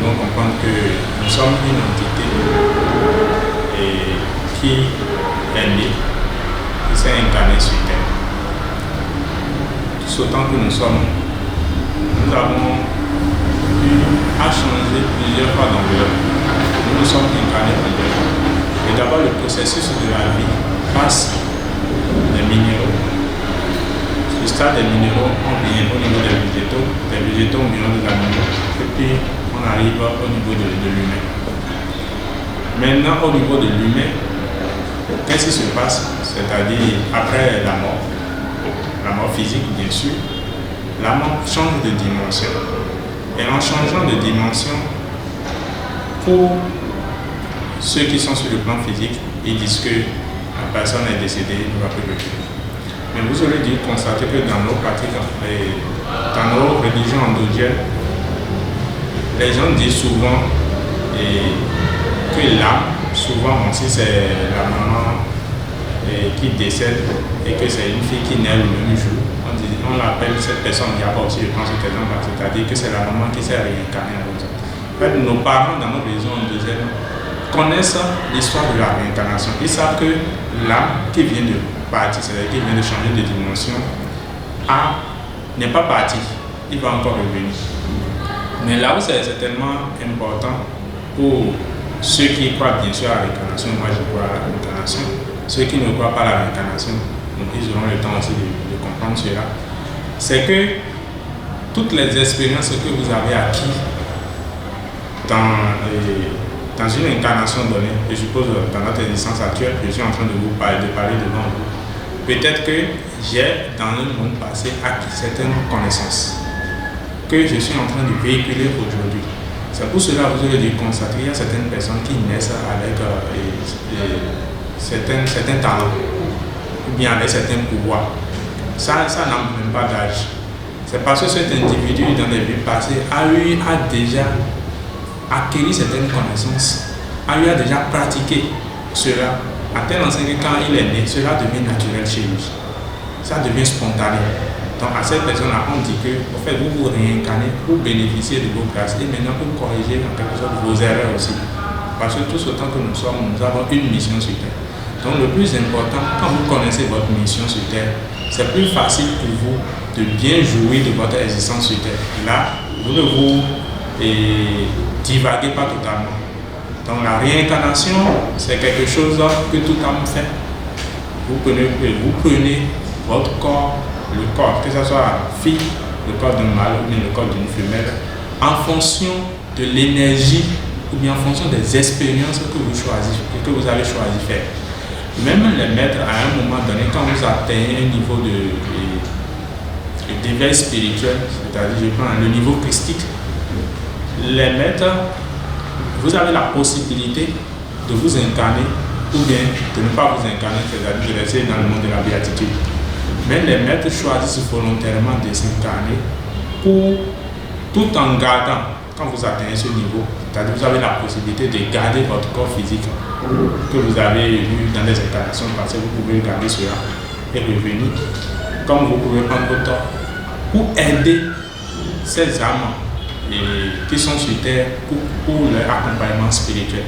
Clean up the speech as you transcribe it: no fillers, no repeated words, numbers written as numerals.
devons comprendre que nous sommes une entité qui est née, qui s'est incarnée sur Terre. Tout autant que nous sommes, nous avons eu à changer plusieurs fois d'enveloppe. Nous nous sommes incarnés plusieurs fois. Et d'abord, le processus de la vie passe des minéraux. Le stade des minéraux, on vient au niveau des végétaux on vient des animaux, et puis on arrive au niveau de l'humain. Maintenant, au niveau de l'humain, qu'est-ce qui se passe? C'est-à-dire, après la mort physique, bien sûr, la mort change de dimension. Et en changeant de dimension, pour ceux qui sont sur le plan physique, ils disent que la personne est décédée, ne va plus revenir. Mais vous aurez dû constater que dans nos pratiques, dans nos religions endogènes, les gens disent souvent que l'âme, souvent si c'est la maman qui décède et que c'est une fille qui naît le même jour, on l'appelle cette personne, il y a pas aussi, je pense, cet exemple, c'est-à-dire que c'est la maman qui s'est réincarnée avec ça. En fait, nos parents dans nos religions endogènes connaissent l'histoire de la réincarnation. Ils savent que l'âme qui vient de partir, c'est-à-dire qui vient de changer de dimension, n'est pas parti, il va encore revenir. Mais là où c'est tellement important pour ceux qui croient bien sûr à la réincarnation, moi je crois à la réincarnation, ceux qui ne croient pas à la réincarnation, donc ils auront le temps aussi de comprendre cela, c'est que toutes les expériences que vous avez acquises dans une incarnation donnée, je suppose dans notre existence actuelle, je suis en train de vous parler devant vous. Peut-être que j'ai dans le monde passé acquis certaines connaissances que je suis en train de véhiculer aujourd'hui. C'est pour cela que vous aurez dû constater qu'il y a certaines personnes qui naissent avec certains talents ou bien avec certains pouvoirs. Ça n'a même pas d'âge. C'est parce que cet individu dans les vies passées a déjà acquis certaines connaissances, a déjà pratiqué cela, à tel enseigne que quand il est né, cela devient naturel chez lui. Ça devient spontané. Donc à cette personne-là, on dit que en fait, vous vous réincarnez pour bénéficier de vos grâces et maintenant pour corriger en quelque sorte vos erreurs aussi. Parce que tous autant que nous sommes, nous avons une mission sur Terre. Donc le plus important, quand vous connaissez votre mission sur Terre, c'est plus facile pour vous de bien jouir de votre existence sur Terre. Là, vous ne vous divaguez pas totalement. Donc la réincarnation, c'est quelque chose que tout homme fait. Vous prenez votre corps, le corps, que ce soit fille, le corps d'un mâle ou bien le corps d'une femelle, en fonction de l'énergie ou bien en fonction des expériences que vous choisissez, que vous avez choisi de faire. Même les maîtres, à un moment donné, quand vous atteignez un niveau d'éveil spirituel, c'est-à-dire je prends le niveau christique, les maîtres, vous avez la possibilité de vous incarner ou bien de ne pas vous incarner, c'est-à-dire de rester dans le monde de la béatitude. Mais les maîtres choisissent volontairement de s'incarner tout en gardant, quand vous atteignez ce niveau, c'est-à-dire vous avez la possibilité de garder votre corps physique que vous avez eu dans les incarnations passées, vous pouvez garder cela et revenir, comme vous pouvez prendre votre temps pour aider ces âmes qui sont sur terre pour leur accompagnement spirituel.